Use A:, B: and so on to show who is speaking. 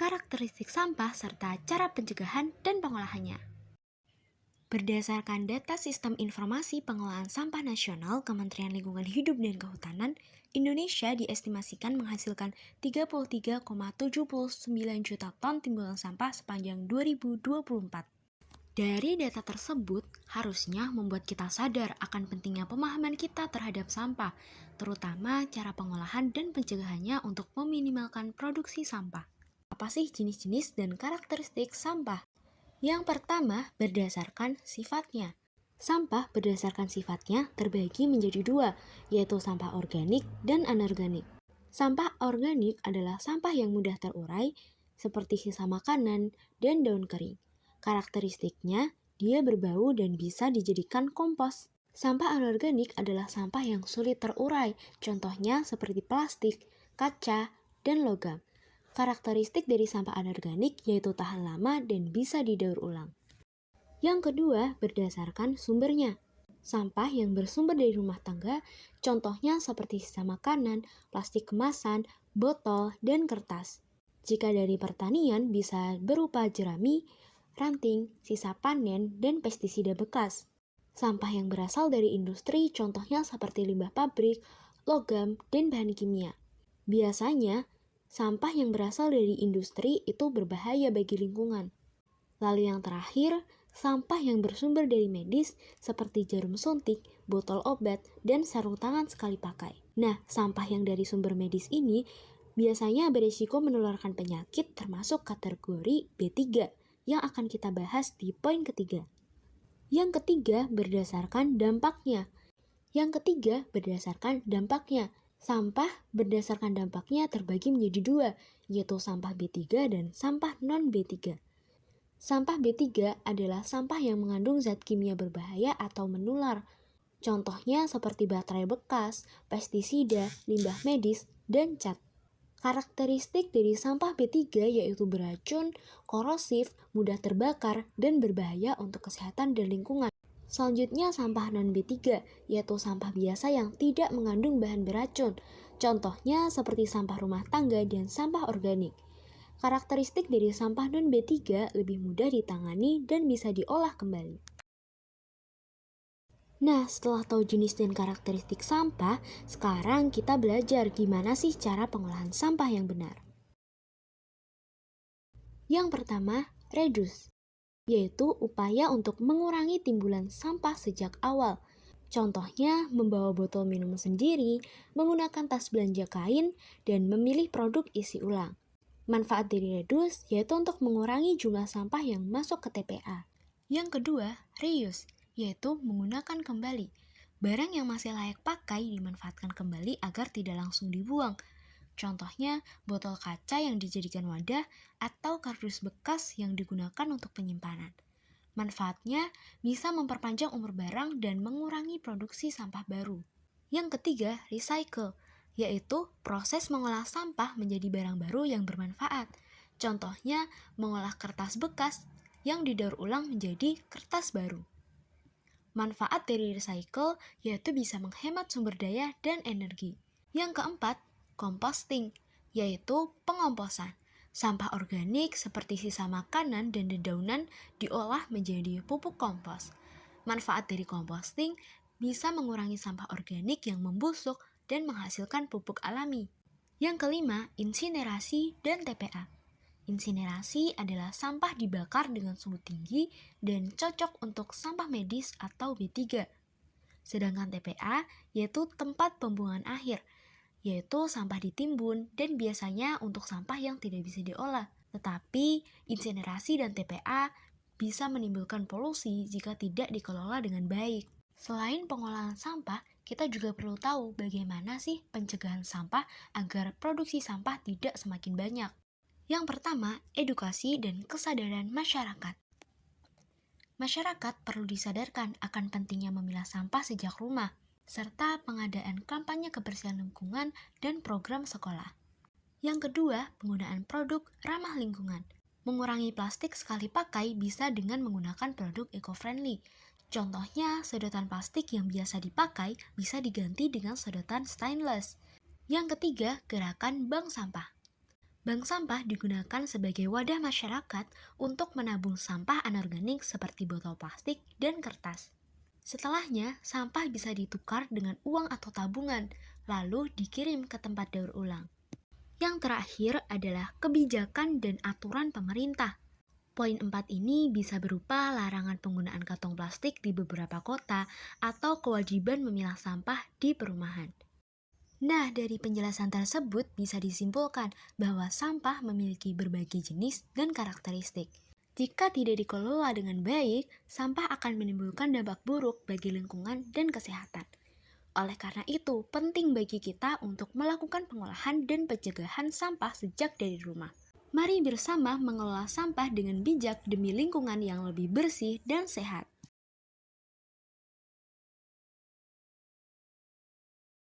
A: karakteristik sampah, serta cara pencegahan dan pengolahannya. Berdasarkan data Sistem Informasi Pengelolaan Sampah Nasional Kementerian Lingkungan Hidup dan Kehutanan, Indonesia diestimasikan menghasilkan 33,79 juta ton timbulan sampah sepanjang 2024. Dari data tersebut, harusnya membuat kita sadar akan pentingnya pemahaman kita terhadap sampah, terutama cara pengolahan dan pencegahannya untuk meminimalkan produksi sampah. Apa sih jenis-jenis dan karakteristik sampah? Yang pertama, berdasarkan sifatnya. Sampah berdasarkan sifatnya terbagi menjadi dua, yaitu sampah organik dan anorganik. Sampah organik adalah sampah yang mudah terurai, seperti sisa makanan dan daun kering. Karakteristiknya, dia berbau dan bisa dijadikan kompos. Sampah anorganik adalah sampah yang sulit terurai, contohnya seperti plastik, kaca, dan logam. Karakteristik dari sampah anorganik yaitu tahan lama dan bisa didaur ulang. Yang kedua, berdasarkan sumbernya. Sampah yang bersumber dari rumah tangga, contohnya seperti sisa makanan, plastik kemasan, botol, dan kertas. Jika dari pertanian bisa berupa jerami, ranting, sisa panen, dan pestisida bekas. Sampah yang berasal dari industri, contohnya seperti limbah pabrik, logam, dan bahan kimia. Biasanya, sampah yang berasal dari industri itu berbahaya bagi lingkungan. Lalu yang terakhir, sampah yang bersumber dari medis seperti jarum suntik, botol obat, dan sarung tangan sekali pakai. Nah, sampah yang dari sumber medis ini biasanya berisiko menularkan penyakit termasuk kategori B3 yang akan kita bahas di poin ketiga. Yang ketiga, berdasarkan dampaknya. Sampah berdasarkan dampaknya terbagi menjadi dua, yaitu sampah B3 dan sampah non-B3. Sampah B3 adalah sampah yang mengandung zat kimia berbahaya atau menular. Contohnya seperti baterai bekas, pestisida, limbah medis, dan cat. Karakteristik dari sampah B3 yaitu beracun, korosif, mudah terbakar, dan berbahaya untuk kesehatan dan lingkungan. Selanjutnya sampah non-B3, yaitu sampah biasa yang tidak mengandung bahan beracun. Contohnya seperti sampah rumah tangga dan sampah organik. Karakteristik dari sampah non-B3 lebih mudah ditangani dan bisa diolah kembali. Nah, setelah tahu jenis dan karakteristik sampah, sekarang kita belajar gimana sih cara pengolahan sampah yang benar. Yang pertama, reduce, yaitu upaya untuk mengurangi timbulan sampah sejak awal. Contohnya, membawa botol minum sendiri, menggunakan tas belanja kain, dan memilih produk isi ulang. Manfaat dari reduce yaitu untuk mengurangi jumlah sampah yang masuk ke TPA. Yang kedua, reuse, yaitu menggunakan kembali. Barang yang masih layak pakai dimanfaatkan kembali agar tidak langsung dibuang. Contohnya, botol kaca yang dijadikan wadah atau kardus bekas yang digunakan untuk penyimpanan. Manfaatnya bisa memperpanjang umur barang dan mengurangi produksi sampah baru. Yang ketiga, recycle, yaitu proses mengolah sampah menjadi barang baru yang bermanfaat. Contohnya, mengolah kertas bekas yang didaur ulang menjadi kertas baru. Manfaat dari recycle yaitu bisa menghemat sumber daya dan energi. Yang keempat, composting, yaitu pengomposan. Sampah organik seperti sisa makanan dan dedaunan diolah menjadi pupuk kompos. Manfaat dari composting bisa mengurangi sampah organik yang membusuk dan menghasilkan pupuk alami. Yang kelima, insinerasi dan TPA. Insinerasi adalah sampah dibakar dengan suhu tinggi dan cocok untuk sampah medis atau B3. Sedangkan TPA yaitu tempat pembuangan akhir, yaitu sampah ditimbun dan biasanya untuk sampah yang tidak bisa diolah. Tetapi insinerasi dan TPA bisa menimbulkan polusi jika tidak dikelola dengan baik. Selain pengolahan sampah, kita juga perlu tahu bagaimana sih pencegahan sampah agar produksi sampah tidak semakin banyak. Yang pertama, edukasi dan kesadaran masyarakat. Masyarakat perlu disadarkan akan pentingnya memilah sampah sejak rumah, serta pengadaan kampanye kebersihan lingkungan dan program sekolah. Yang kedua, penggunaan produk ramah lingkungan. Mengurangi plastik sekali pakai bisa dengan menggunakan produk eco-friendly. Contohnya, sedotan plastik yang biasa dipakai bisa diganti dengan sedotan stainless. Yang ketiga, gerakan bank sampah. Bank sampah digunakan sebagai wadah masyarakat untuk menabung sampah anorganik seperti botol plastik dan kertas. Setelahnya, sampah bisa ditukar dengan uang atau tabungan, lalu dikirim ke tempat daur ulang. Yang terakhir adalah kebijakan dan aturan pemerintah. Poin 4 ini bisa berupa larangan penggunaan kantong plastik di beberapa kota atau kewajiban memilah sampah di perumahan. Nah, dari penjelasan tersebut bisa disimpulkan bahwa sampah memiliki berbagai jenis dan karakteristik. Jika tidak dikelola dengan baik, sampah akan menimbulkan dampak buruk bagi lingkungan dan kesehatan. Oleh karena itu, penting bagi kita untuk melakukan pengolahan dan pencegahan sampah sejak dari rumah. Mari bersama mengelola sampah dengan bijak demi lingkungan yang lebih bersih dan sehat.